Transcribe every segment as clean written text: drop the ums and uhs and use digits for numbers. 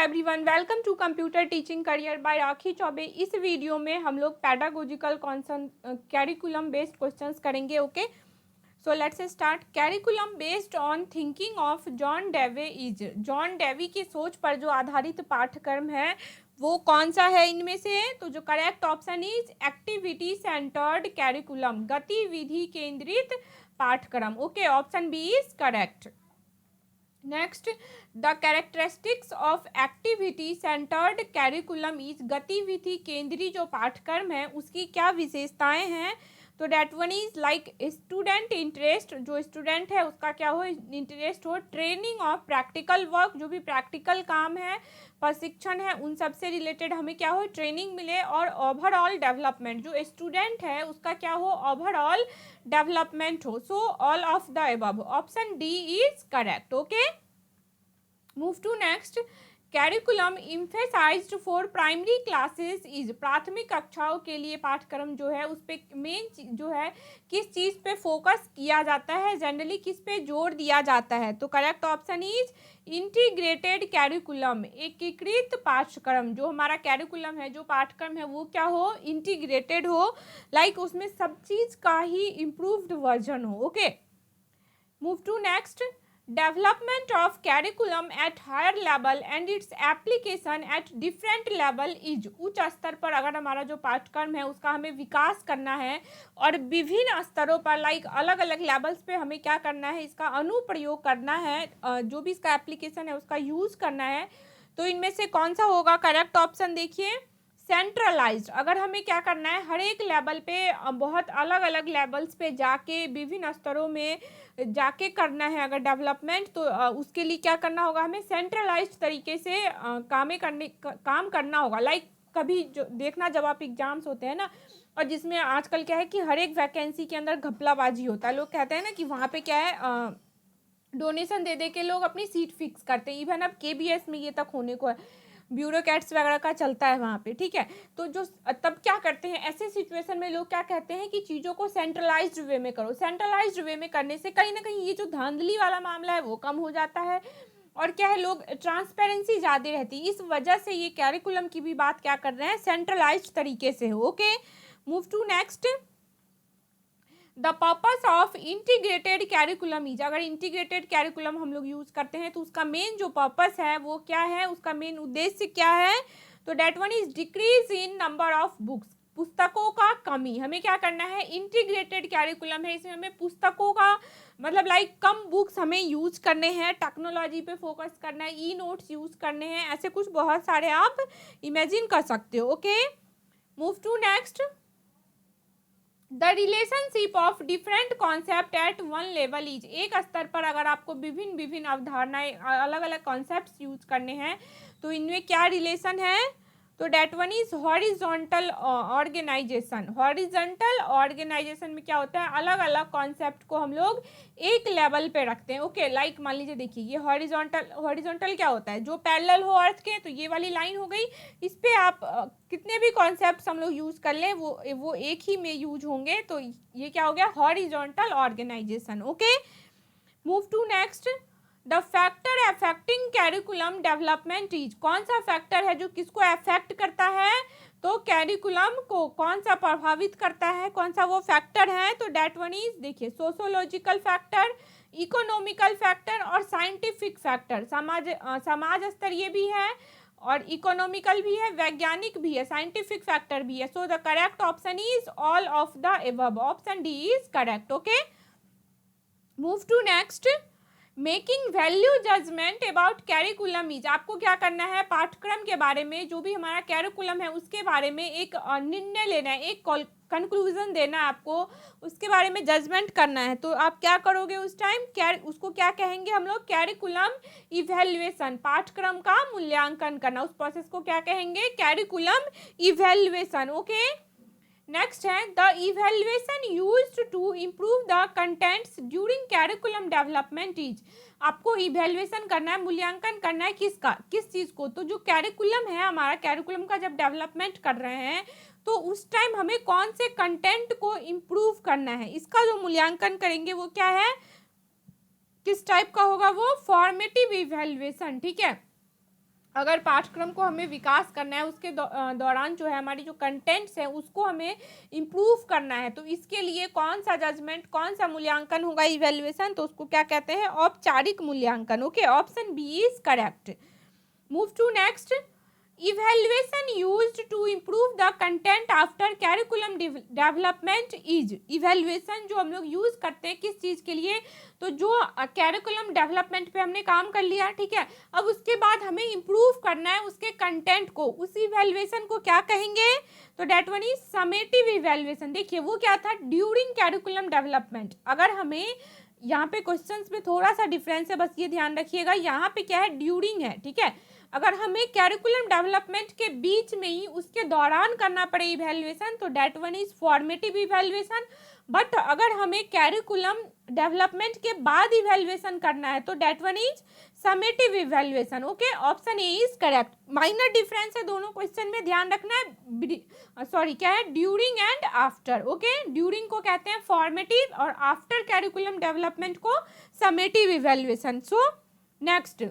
Everyone, welcome to computer teaching career by Rakhi Choubey. इस video में हम लोग पैडागोजिकल कैरिकुलम बेस्ड क्वेश्चंस करेंगे। Okay, so let's start. Curriculum based on thinking of John Dewey is, John Dewey की सोच पर जो आधारित पाठ्यक्रम है वो कौन सा है इनमें से? तो जो correct option is activity centred curriculum, गतिविधि केंद्रित पाठ्यक्रम। Okay, option B is correct. Next, the characteristics of activity centred curriculum is, गतिविधि केंद्रीय जो पाठ्यक्रम है उसकी क्या विशेषताएं हैं? तो that one is like student interest, जो स्टूडेंट है उसका क्या हो, इंटरेस्ट हो। ट्रेनिंग ऑफ प्रैक्टिकल वर्क, जो भी प्रैक्टिकल काम है, प्रशिक्षण है, उन सब से रिलेटेड हमें क्या हो, ट्रेनिंग मिले। और ओवरऑल डेवलपमेंट, जो स्टूडेंट है उसका क्या हो, ओवरऑल डेवलपमेंट हो। So all of the above, option D is correct. Okay, move to next. Curriculum emphasized for primary classes is, प्राथमिक कक्षाओं के लिए पाठ्यक्रम जो है उस पर मेन जो है किस चीज़ पे फोकस किया जाता है, जनरली किस पे जोर दिया जाता है? तो correct option is integrated curriculum, एकीकृत पाठ्यक्रम। जो हमारा कैरिकुलम है, जो पाठ्यक्रम है वो क्या हो, इंटीग्रेटेड हो, लाइक उसमें सब चीज़ का ही इम्प्रूव्ड वर्जन हो। Okay, move to next. Development of curriculum at higher level and its application at different level is, उच्च स्तर पर अगर हमारा जो पाठ्यक्रम है उसका हमें विकास करना है और विभिन्न स्तरों पर लाइक अलग अलग लेवल्स पे हमें क्या करना है, इसका अनुप्रयोग करना है, जो भी इसका एप्लीकेशन है उसका यूज़ करना है, तो इनमें से कौन सा होगा? करेक्ट ऑप्शन देखिए, सेंट्रलाइज्ड। अगर हमें क्या करना है, हर एक लेवल पे बहुत अलग अलग लेवल्स पे जाके विभिन्न स्तरों में जाके करना है अगर डेवलपमेंट, तो उसके लिए क्या करना होगा, हमें सेंट्रलाइज्ड तरीके से काम करना होगा। लाइक कभी जो देखना, जब आप एग्जाम्स होते हैं ना, और जिसमें आजकल क्या है कि हर एक वैकेंसी के अंदर घपलाबाजी होता है, लोग कहते हैं ना कि वहाँ पे क्या है, डोनेशन दे दे के लोग अपनी सीट फिक्स करते हैं। इवन अब KBS में ये तक होने को है, ब्यूरोक्रेट्स वगैरह का चलता है वहाँ पे, ठीक है। तो जो तब क्या करते हैं, ऐसे सिचुएशन में लोग क्या कहते हैं कि चीज़ों को सेंट्रलाइज्ड वे में करो। सेंट्रलाइज्ड वे में करने से कहीं ना कहीं ये जो धांधली वाला मामला है वो कम हो जाता है, और क्या है, लोग ट्रांसपेरेंसी ज़्यादा रहती है। इस वजह से ये कैरिकुलम की भी बात क्या कर रहे हैं, सेंट्रलाइज्ड तरीके से हो। Okay, move to next. The purpose of integrated curriculum is, अगर इंटीग्रेटेड कैरिकुलम हम लोग यूज करते हैं तो उसका मेन जो पर्पस है वो क्या है, उसका मेन उद्देश्य क्या है? तो that one is decrease in number of books, पुस्तकों का कमी। हमें क्या करना है, इंटीग्रेटेड कैरिकुलम है, इसमें हमें पुस्तकों का मतलब लाइक कम बुक्स हमें यूज करने हैं, टेक्नोलॉजी पे फोकस करना है, ई नोट्स यूज करने हैं, ऐसे कुछ बहुत सारे आप इमेजिन कर सकते हो। Okay, move to next. The relationship of different concept at one level is, एक स्तर पर अगर आपको विभिन्न विभिन्न अवधारणाएं, अलग अलग कॉन्सेप्ट्स यूज करने हैं तो इनमें क्या रिलेशन है? तो that one is horizontal organisation. Horizontal organisation में क्या होता है, अलग अलग कॉन्सेप्ट को हम लोग एक लेवल पे रखते हैं। ओके, लाइक मान लीजिए, देखिए ये हॉरिजॉन्टल क्या होता है, जो पैरेलल हो अर्थ के, तो ये वाली लाइन हो गई, इस पे आप कितने भी कॉन्सेप्ट हम लोग यूज कर लें वो एक ही में यूज होंगे, तो ये क्या हो गया, horizontal organisation. Okay, move to next. The factor affecting curriculum development is, कौन सा फैक्टर है जो किसको अफेक्ट करता है? तो कैरिकुलम को कौन सा प्रभावित करता है, कौन सा वो फैक्टर है? तो डेट वन इज, देखिए, सोशोलॉजिकल फैक्टर, इकोनॉमिकल फैक्टर और साइंटिफिक फैक्टर। समाज स्तरीय भी है और इकोनॉमिकल भी है, वैज्ञानिक भी है, साइंटिफिक फैक्टर भी है। So the correct option is all of the above, option D is correct. Okay, move to next. Making value judgement about curriculum is, आपको क्या करना है, पाठ्यक्रम के बारे में, जो भी हमारा कैरिकुलम है उसके बारे में एक निर्णय लेना है, एक कंक्लूजन देना है आपको, उसके बारे में जजमेंट करना है। तो आप क्या करोगे उस टाइम, उसको क्या कहेंगे हम लोग, कैरिकुलम इवैल्यूएशन, पाठ्यक्रम का मूल्यांकन करना, उस प्रोसेस को क्या कहेंगे, कैरिकुलम इवैल्यूएशन। ओके, नेक्स्ट है the evaluation used to improve the contents during curriculum development is, आपको इवेल्युएशन करना है, मूल्यांकन करना है किसका, किस चीज़ को? तो जो कैरिकुलम है हमारा, कैरिकुलम का जब डेवलपमेंट कर रहे हैं तो उस टाइम हमें कौन से कंटेंट को इम्प्रूव करना है, इसका जो मूल्यांकन करेंगे वो क्या है, किस टाइप का होगा वो, फॉर्मेटिव इवेल्युएशन। ठीक है, अगर पाठ्यक्रम को हमें विकास करना है, उसके दौरान जो है हमारी जो कंटेंट्स हैं उसको हमें इम्प्रूव करना है, तो इसके लिए कौन सा जजमेंट, कौन सा मूल्यांकन होगा, इवैल्यूएशन, तो उसको क्या कहते हैं, औपचारिक मूल्यांकन। Okay, option B is correct. Move to next. Evaluation used to improve the content after curriculum development is. Evaluation जो हम लोग यूज करते हैं किस चीज़ के लिए, तो जो कैरिकुलम डेवलपमेंट पे हमने काम कर लिया, ठीक है, अब उसके बाद हमें इम्प्रूव करना है उसके कंटेंट को, उस इवैल्यूएशन को क्या कहेंगे, तो that one is summative evaluation. देखिए वो क्या था, ड्यूरिंग कैरिकुलम डेवलपमेंट। अगर हमें यहाँ पे क्वेश्चंस में थोड़ा सा डिफरेंस है, बस ये ध्यान रखिएगा, यहाँ पे क्या है, ड्यूरिंग है, ठीक है। अगर हमें कैरिकुलम डेवलपमेंट के बीच में ही उसके दौरान करना पड़े इवैल्यूएशन, तो that one is formative evaluation. But अगर हमें कैरिकुलम डेवलपमेंट के बाद इवैल्यूएशन करना है, तो that one is summative evaluation. Okay, option A is correct. Minor difference है दोनों क्वेश्चन में, ध्यान रखना है, सॉरी क्या है, during and after. Okay, during को कहते हैं फॉर्मेटिव और आफ्टर कैरिकुलम डेवलपमेंट को summative evaluation. So next,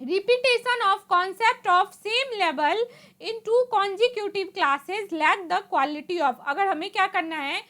repetition of concept of same level in two consecutive classes lack the quality of। अगर हमें क्या करना है,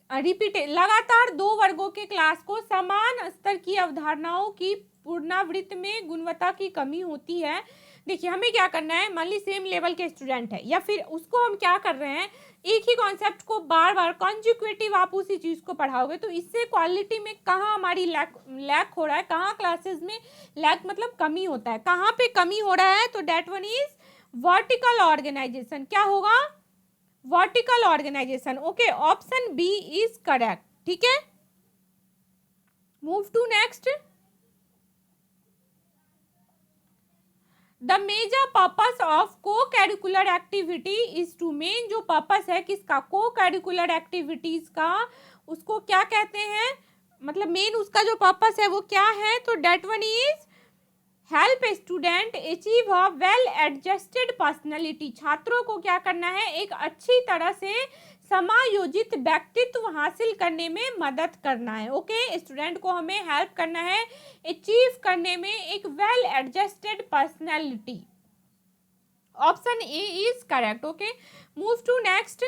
रिपीट लगातार 2 वर्गों के क्लास को समान स्तर की अवधारणाओं की पुनरावृत्ति में गुणवत्ता की कमी होती है। देखिए हमें क्या करना है, मान ली सेम लेवल के स्टूडेंट है, या फिर उसको हम क्या कर रहे हैं, एक ही कॉन्सेप्ट को बार बार कॉन्जिक्यूटिव आप उसी चीज़ को पढ़ाओगे, तो इससे क्वालिटी में कहाँ हमारी लैक हो रहा है, कहाँ क्लासेस में लैक मतलब कमी होता है, कहाँ पे कमी हो रहा है, तो that one is vertical organization. क्या होगा, vertical organization. Okay, option B is correct, ठीक है। Move to next. The major purpose of co curricular activity is to, main जो पर्पस है किसका, को कैरिकुलर एक्टिविटीज का, उसको क्या कहते हैं, मतलब मेन उसका जो पर्पस है वो क्या है, तो that one is help student achieve a well adjusted personality. छात्रों को क्या करना है, एक अच्छी तरह से समायोजित व्यक्तित्व हासिल करने में मदद करना है। ओके, स्टूडेंट को हमें हेल्प करना है अचीव करने में एक well adjusted personality. Option A is correct. Okay, move to next.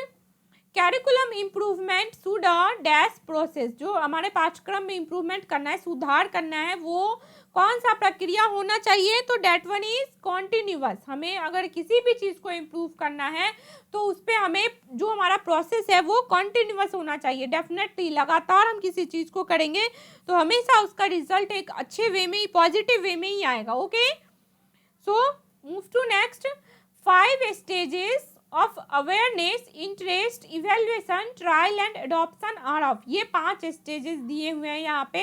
Curriculum improvement should a dash process. जो हमारे पाठ्यक्रम में इम्प्रूवमेंट करना है, सुधार करना है, वो कौन सा प्रक्रिया होना चाहिए, तो डेट वन इज कॉन्टिन्यूअस। हमें अगर किसी भी चीज़ को इम्प्रूव करना है तो उस पर हमें जो हमारा प्रोसेस है वो कॉन्टिन्यूअस होना चाहिए। डेफिनेटली लगातार हम किसी चीज़ को करेंगे तो हमेशा उसका रिजल्ट एक अच्छे वे में ही, पॉजिटिव वे में ही आएगा। Okay, so move to next. 5 stages of awareness, interest, evaluation, trial and adoption are of. ये 5 स्टेजेस दिए हुए हैं यहाँ पे।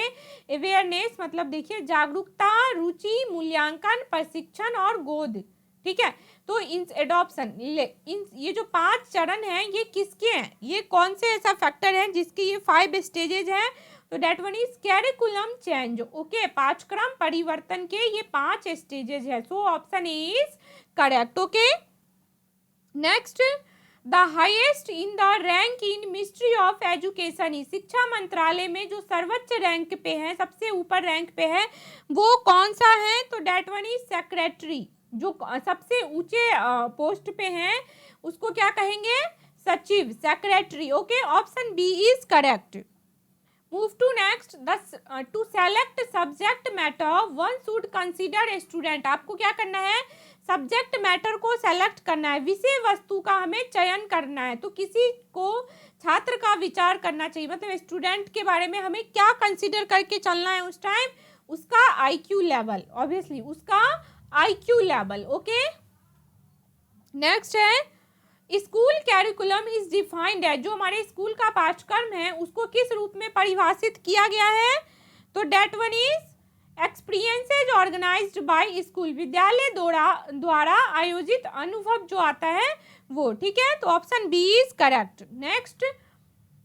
अवेयरनेस मतलब देखिए जागरूकता, रुचि, मूल्यांकन, प्रशिक्षण और गोद, ठीक है। तो इन एडॉप्शन, ये जो 5 चरण हैं ये किसके हैं, ये कौन से ऐसा फैक्टर है जिसके ये 5 स्टेजेस हैं, तो that one is curriculum change. Okay, पाठ्यक्रम परिवर्तन के ये 5 स्टेजेस है। So option A is correct. Okay, next, the highest in the rank in ministry of education ही। शिक्षा मंत्रालय में जो सर्वोच्च रैंक पे है, सबसे ऊपर रैंक पे है, वो कौन सा है, तो डेट वन इज सेक्रेटरी। जो सबसे ऊंचे पोस्ट पे हैं उसको क्या कहेंगे, सचिव, secretary. Okay, option B is correct. Move to next. To select subject matter one should consider student. आपको क्या करना है, सब्जेक्ट मैटर को सेलेक्ट करना है, विषय वस्तु का हमें चयन करना है। तो किसी को छात्र का विचार करना चाहिए, मतलब स्टूडेंट के बारे में हमें क्या कंसीडर करके चलना है उस टाइम, उसका आईक्यू लेवल, ऑब्वियसली उसका आईक्यू लेवल। ओके, नेक्स्ट है स्कूल कैरिकुलम इज डिफाइंड है। जो हमारे स्कूल का पाठ्यक्रम है उसको किस रूप में परिभाषित किया गया है, तो that one is experiences organized by school. विद्यालय द्वारा आयोजित अनुभव जो आता है वो, ठीक है। तो option B is correct. Next,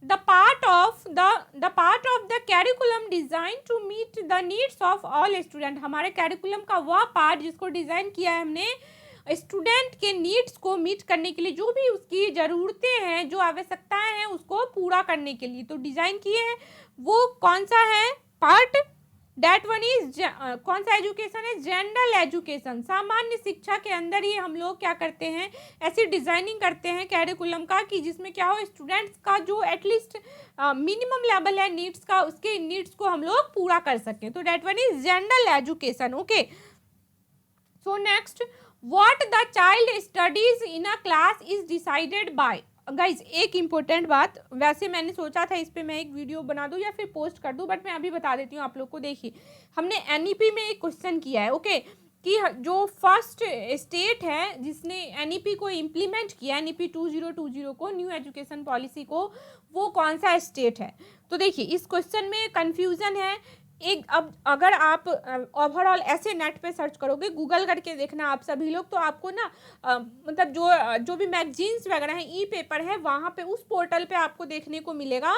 the part of the curriculum design to meet the needs of all student. हमारे कैरिकुलम का वह पार्ट जिसको डिजाइन किया है हमने स्टूडेंट के नीड्स को मीट करने के लिए, जो भी उसकी ज़रूरतें हैं, जो आवश्यकताएं हैं उसको पूरा करने के लिए तो डिज़ाइन किए हैं, वो कौन सा है पार्ट, डेट वन इज कौन सा एजुकेशन है, जनरल एजुकेशन, सामान्य शिक्षा के अंदर ही हम लोग क्या करते हैं, ऐसी डिजाइनिंग करते हैं कैरिकुलम का कि जिसमें क्या हो, स्टूडेंट्स का जो एटलीस्ट मिनिमम लेवल है नीड्स का, उसके नीड्स को हम लोग पूरा कर सकें। तो that one is general education. Okay, so next, what the child studies in a class is decided by. Guys एक इम्पोर्टेंट बात, वैसे मैंने सोचा था इस पे मैं एक वीडियो बना दूं या फिर पोस्ट कर दूं, बट मैं अभी बता देती हूँ आप लोग को। देखिए, हमने एनईपी में एक क्वेश्चन किया है, ओके, कि जो फर्स्ट स्टेट है जिसने एनईपी को इम्प्लीमेंट किया, एनईपी 2020 को, न्यू एजुकेशन पॉलिसी को, वो कौन सा स्टेट है। तो देखिए इस क्वेश्चन में कंफ्यूजन है एक। अब अगर आप ओवरऑल ऐसे नेट पे सर्च करोगे, गूगल करके देखना आप सभी लोग, तो आपको ना मतलब जो भी मैगजीन्स वगैरह हैं, ई पेपर है, वहाँ पे उस पोर्टल पे आपको देखने को मिलेगा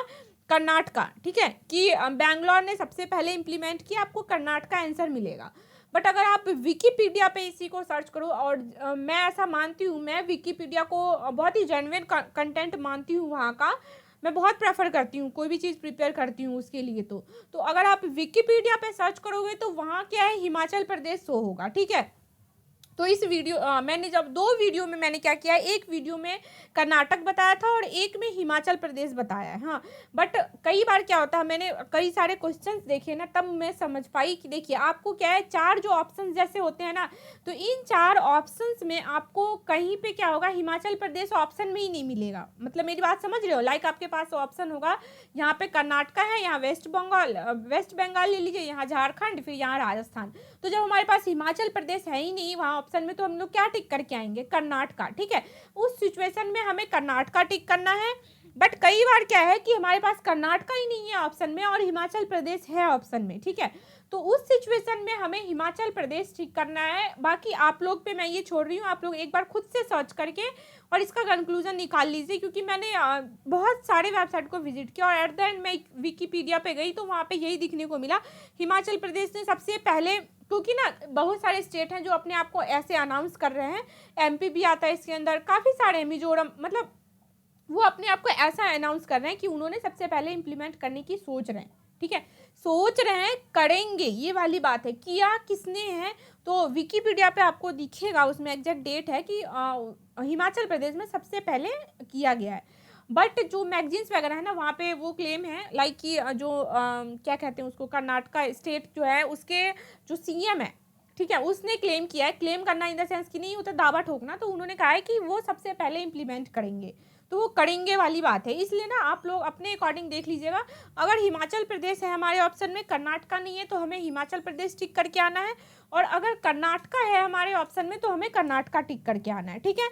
कर्नाटका, ठीक है, कि बेंगलोर ने सबसे पहले इम्प्लीमेंट किया, आपको कर्नाटका आंसर मिलेगा। बट अगर आप विकीपीडिया पे इसी को सर्च करो, और मैं ऐसा मानती हूँ, मैं विकीपीडिया को बहुत ही जेन्युइन कंटेंट मानती हूँ, वहाँ का मैं बहुत प्रेफर करती हूँ, कोई भी चीज़ प्रिपेयर करती हूँ उसके लिए। तो अगर आप विकीपीडिया पे सर्च करोगे तो वहाँ क्या है, हिमाचल प्रदेश शो होगा, ठीक है। तो इस वीडियो मैंने जब 2 वीडियो में मैंने क्या किया, एक वीडियो में कर्नाटक बताया था और एक में हिमाचल प्रदेश बताया है, हाँ। बट कई बार क्या होता है, मैंने कई सारे क्वेश्चंस देखे ना, तब मैं समझ पाई कि देखिए आपको क्या है, 4 जो ऑप्शन जैसे होते हैं ना, तो इन 4 ऑप्शंस में आपको कहीं पे क्या होगा, हिमाचल प्रदेश ऑप्शन में ही नहीं मिलेगा। मतलब मेरी बात समझ रहे हो, लाइक आपके पास ऑप्शन होगा, यहाँ पे कर्नाटका है, यहाँ वेस्ट बंगाल ले लीजिए, यहाँ झारखंड, फिर यहाँ राजस्थान। तो जब हमारे पास हिमाचल प्रदेश है ही नहीं वहाँ ऑप्शन में, तो हम लोग क्या टिक करके आएंगे, कर्नाटका, ठीक है। उस सिचुएशन में हमें कर्नाटका टिक करना है। बट कई बार क्या है कि हमारे पास कर्नाटका ही नहीं है ऑप्शन में और हिमाचल प्रदेश है ऑप्शन में, ठीक है। तो उस सिचुएशन में हमें हिमाचल प्रदेश ठीक करना है। बाकी आप लोग पे मैं ये छोड़ रही हूँ, आप लोग एक बार खुद से सर्च करके और इसका कंक्लूजन निकाल लीजिए, क्योंकि मैंने बहुत सारे वेबसाइट को विजिट किया और एट द एंड मैं विकीपीडिया पे गई तो वहाँ पे यही दिखने को मिला, हिमाचल प्रदेश ने सबसे पहले, क्योंकि ना बहुत सारे स्टेट हैं जो अपने आप को ऐसे अनाउंस कर रहे हैं, एमपी भी आता है इसके अंदर, काफ़ी सारे, मिजोरम, मतलब वो अपने आप को ऐसा अनाउंस कर रहे हैं कि उन्होंने सबसे पहले इम्प्लीमेंट करने की सोच रहे हैं, ठीक है, सोच रहे हैं, करेंगे, ये वाली बात है। किया किसने है, तो विकीपीडिया पे आपको दिखेगा, उसमें एग्जैक्ट डेट है कि हिमाचल प्रदेश में सबसे पहले किया गया है। बट जो मैगजीन्स वगैरह है ना, वहाँ पे वो क्लेम है, लाइक कि जो क्या कहते हैं उसको, कर्नाटका स्टेट जो है उसके जो सीएम है, ठीक है, उसने क्लेम किया है, क्लेम करना इन द सेंस कि नहीं होता दावा ठोकना, तो उन्होंने कहा है कि वो सबसे पहले इम्प्लीमेंट करेंगे, तो वो करेंगे वाली बात है। इसलिए ना आप लोग अपने अकॉर्डिंग देख लीजिएगा, अगर हिमाचल प्रदेश है हमारे ऑप्शन में, कर्नाटका नहीं है, तो हमें हिमाचल प्रदेश टिक करके आना है, और अगर कर्नाटका है हमारे ऑप्शन में तो हमें कर्नाटका टिक करके आना है, ठीक है।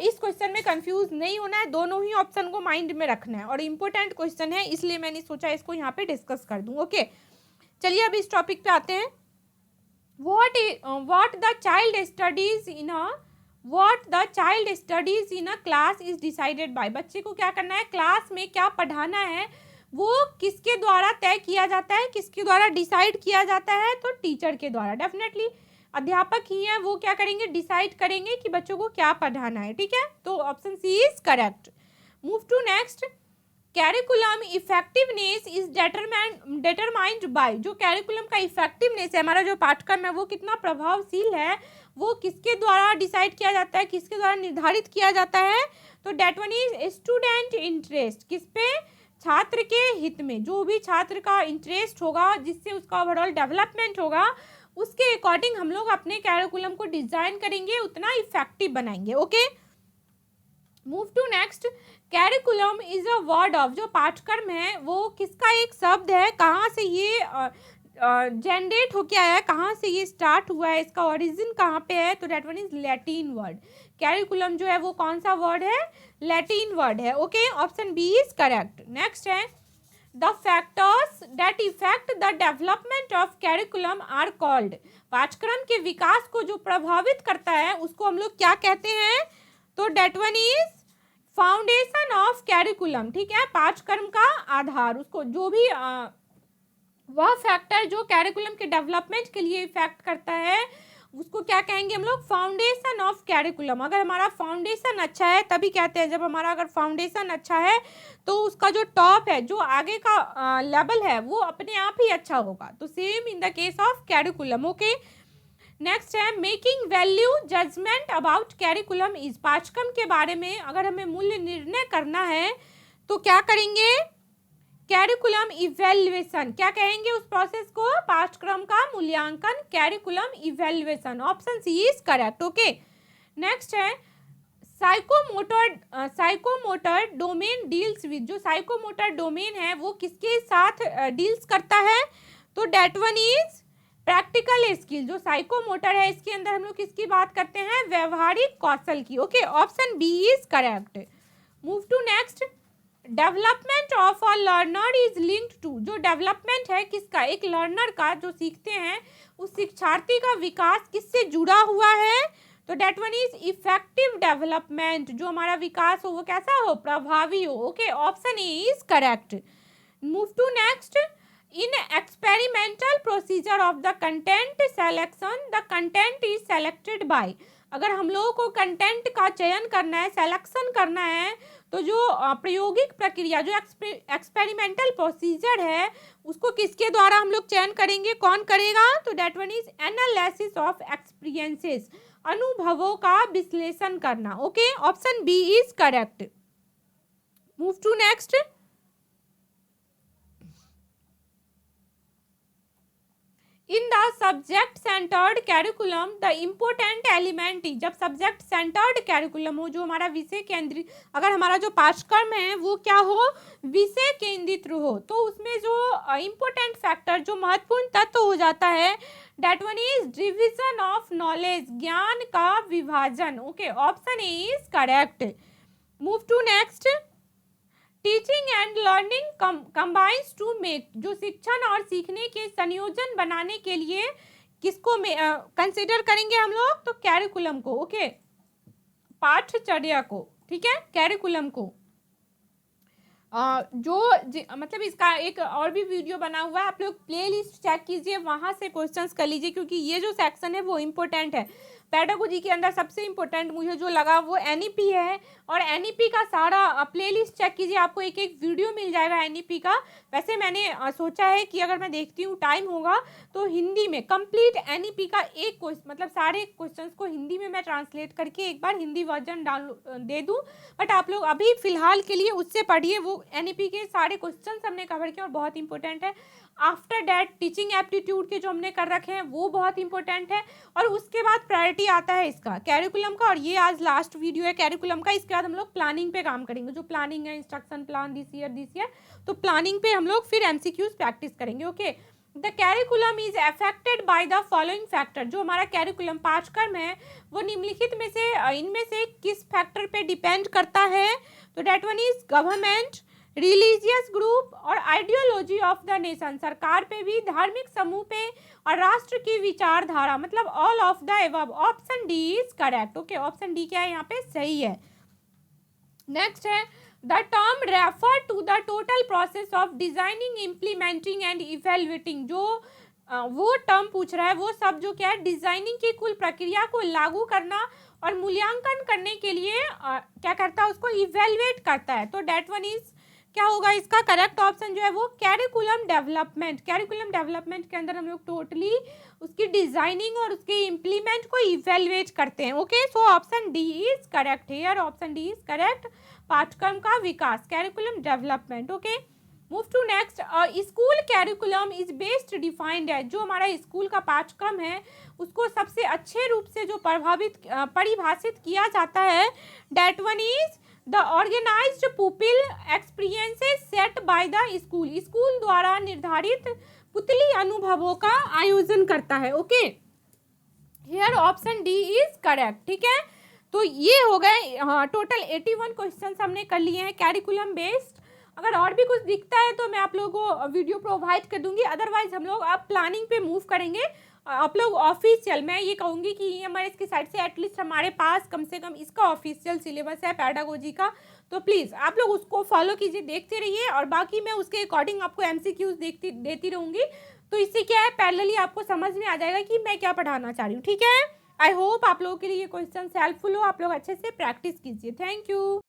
इस क्वेश्चन में कंफ्यूज नहीं होना है, दोनों ही ऑप्शन को माइंड में रखना है, और इम्पोर्टेंट क्वेश्चन है, इसलिए मैंने सोचा इसको यहाँ पे डिस्कस कर दूँ। ओके, चलिए अब इस टॉपिक पे आते हैं। what the child studies in a class is decided by। बच्चे को क्या करना है, क्लास में क्या पढ़ाना है, वो किसके द्वारा तय किया जाता है, किसके द्वारा डिसाइड किया जाता है, तो टीचर के द्वारा। डेफिनेटली अध्यापक ही है, वो क्या करेंगे, डिसाइड करेंगे कि बच्चों को क्या पढ़ाना है, ठीक है। तो option C is correct. Move to next, curriculum effectiveness is determined by. जो कैरिकुलम का इफेक्टिवनेस है, हमारा जो पाठ्यक्रम है वो कितना प्रभावशील है, वो किसके द्वारा डिसाइड किया जाता है, किसके द्वारा निर्धारित किया जाता है, तो that one is student interest. किस पे, छात्र के हित में, जो भी छात्र का इंटरेस्ट होगा, जिससे उसका ओवरऑल डेवलपमेंट होगा, उसके अकॉर्डिंग हम लोग अपने कैरिकुलम को डिजाइन करेंगे, उतना इफेक्टिव बनाएंगे। Okay, move to next, curriculum is a word of. जो पाठ्यक्रम है वो किसका एक शब्द है, कहाँ से ये जनरेट होके आया है, कहाँ से ये स्टार्ट हुआ है, इसका ओरिजिन कहाँ पे है, तो that one is Latin word. Curriculum जो है वो कौन सा वर्ड है, लैटिन वर्ड है। Okay, option B is correct. Next है, the factors that affect the development of curriculum are called. पाठ्यक्रम के विकास को जो प्रभावित करता है उसको हम लोग क्या कहते हैं, तो that one is foundation of curriculum, ठीक है, पाठ्यक्रम का आधार। उसको जो भी वह फैक्टर जो कैरिकुलम के डेवलपमेंट के लिए इफेक्ट करता है, उसको क्या कहेंगे हम लोग, फाउंडेशन ऑफ कैरिकुलम। अगर हमारा फाउंडेशन अच्छा है तभी कहते हैं, जब हमारा अगर फाउंडेशन अच्छा है तो उसका जो टॉप है, जो आगे का लेवल है, वो अपने आप ही अच्छा होगा। तो same in the case of curriculum. Okay, next है making value judgement about curriculum is. पाठ्यक्रम के बारे में अगर हमें मूल्य निर्णय करना है तो क्या करेंगे, कैरिकुलम इवैल्यूएशन। क्या कहेंगे उस प्रोसेस को, पाठ्यक्रम का मूल्यांकन, curriculum evaluation. Option C is correct. Okay, next है साइकोमोटर डोमेन डील्स विद। जो साइकोमोटर डोमेन है वो किसके साथ डील्स करता है, तो that one is practical skill. जो साइकोमोटर है इसके अंदर हम लोग किसकी बात करते हैं, व्यवहारिक कौशल की। Okay, option B is correct. Move to next, development of a learner is linked to. जो डेवलपमेंट है किसका, एक लर्नर का, जो सीखते हैं उस शिक्षार्थी का विकास किससे जुड़ा हुआ है, तो that one is effective development. जो हमारा विकास हो वो कैसा हो, प्रभावी हो। Okay, option A is correct. Move to next, in experimental procedure of the content selection the content is selected by. अगर हम लोगों को कंटेंट का चयन करना है, सेलेक्शन करना है, तो जो प्रायोगिक प्रक्रिया, जो एक्सपेरिमेंटल प्रोसीजर है, उसको किसके द्वारा हम लोग चयन करेंगे, कौन करेगा, तो that one is analysis of experiences. अनुभवों का विश्लेषण करना। Okay, option B is correct. Move to next, in the subject centered curriculum the important element is. जब सब्जेक्ट सेंटर्ड कैरिकुलम हो, जो हमारा विषय केंद्रित, अगर हमारा जो पाठ्यक्रम है वो क्या हो, विषय केंद्रित हो, तो उसमें जो इम्पोर्टेंट फैक्टर, जो महत्वपूर्ण तत्व हो जाता है, that one is division of knowledge, ज्ञान का विभाजन। Okay, option A is correct. Move to next, teaching and learning combines to make. जो शिक्षण और सीखने के संयोजन बनाने के लिए किसको कंसिडर करेंगे हम लोग, तो कैरिकुलम को। ओके, पाठ्यचर्या को, ठीक है, कैरिकुलम को। मतलब इसका एक और भी वीडियो बना हुआ है, आप लोग प्ले लिस्ट चेक कीजिए, वहां से क्वेश्चंस कर लीजिए, क्योंकि ये जो सेक्शन है वो इम्पोर्टेंट है। पेडागोजी के अंदर सबसे इम्पोर्टेंट मुझे जो लगा वो एनईपी है, और एनईपी का सारा प्लेलिस्ट चेक कीजिए, आपको एक एक वीडियो मिल जाएगा एनईपी का। वैसे मैंने सोचा है कि अगर मैं देखती हूँ टाइम होगा तो हिंदी में कंप्लीट एनईपी का एक क्वेश्चन, मतलब सारे क्वेश्चंस को हिंदी में मैं ट्रांसलेट करके एक बार हिंदी वर्जन डाउनलोड दे दूँ। बट आप लोग अभी फिलहाल के लिए उससे पढ़िए, वो एनईपी के सारे क्वेश्चन हमने कवर किए और बहुत इंपॉर्टेंट है। आफ्टर डैट टीचिंग एप्टीट्यूड के जो हमने कर रखे हैं वो बहुत इंपॉर्टेंट है, और उसके बाद प्रायोरिटी आता है इसका कैरिकुलम का, और ये आज लास्ट वीडियो है कैरिकुलम का। इसके बाद हम लोग प्लानिंग पे काम करेंगे, जो प्लानिंग है, इंस्ट्रक्शन प्लान दिस ईयर, तो प्लानिंग पे हम लोग फिर एमसीक्यूज प्रैक्टिस करेंगे। Okay, the curriculum is affected by the following factor. जो हमारा कैरिकुलम पाठ्यक्रम है वो निम्नलिखित में से इनमें से किस फैक्टर पे डिपेंड करता है, तो that one is government, religious group और आइडियोलॉजी ऑफ द नेशन। सरकार पे भी, धार्मिक समूह पे, और राष्ट्र की विचारधारा, मतलब all of the above. Option D is correct. Okay, option D क्या है यहाँ पे, सही है। नेक्स्ट है the term refer to the total process of designing, implementing and evaluating. जो वो टर्म पूछ रहा है, वो सब जो क्या है, डिजाइनिंग की कुल प्रक्रिया को लागू करना और मूल्यांकन करने के लिए क्या करता है, उसको इवेल्युएट करता है। तो डेट वन इज क्या होगा, इसका करेक्ट ऑप्शन जो है वो कैरिकुलम डेवलपमेंट। कैरिकुलम डेवलपमेंट के अंदर हम लोग टोटली उसकी डिजाइनिंग और उसके इम्प्लीमेंट को इवेल्युएट करते हैं। Okay, so option D is correct here, option D is correct. पाठ्यक्रम का विकास, curriculum development. Okay, move to next, school curriculum is best defined है। जो हमारा स्कूल का पाठ्यक्रम है उसको सबसे अच्छे रूप से जो परिभाषित किया जाता है, that one is the organized pupil experiences set by the school. School द्वारा निर्धारित पुतली अनुभवों का आयोजन करता है। Okay, here option D is correct. ठीक है, तो ये हो गए, हाँ, टोटल 81 क्वेश्चंस हमने कर लिए हैं कैरिकुलम बेस्ड। अगर और भी कुछ दिखता है तो मैं आप लोगों को वीडियो प्रोवाइड कर दूंगी, अदरवाइज हम लोग अब प्लानिंग पे मूव करेंगे। आप लोग ऑफिशियल, मैं ये कहूँगी कि EMRS की साइड से एटलीस्ट हमारे पास कम से कम इसका ऑफिशियल सिलेबस है पेडागोजी का, तो प्लीज़ आप लोग उसको फॉलो कीजिए, देखते रहिए, और बाकी मैं उसके अकॉर्डिंग आपको MCQs देती रहूँगी। तो इससे क्या है, पैरेलली आपको समझ में आ जाएगा कि मैं क्या पढ़ाना चाह रही हूँ। ठीक है, आई होप आप लोगों के लिए ये क्वेश्चन हेल्पफुल हो, आप लोग अच्छे से प्रैक्टिस कीजिए। Thank you.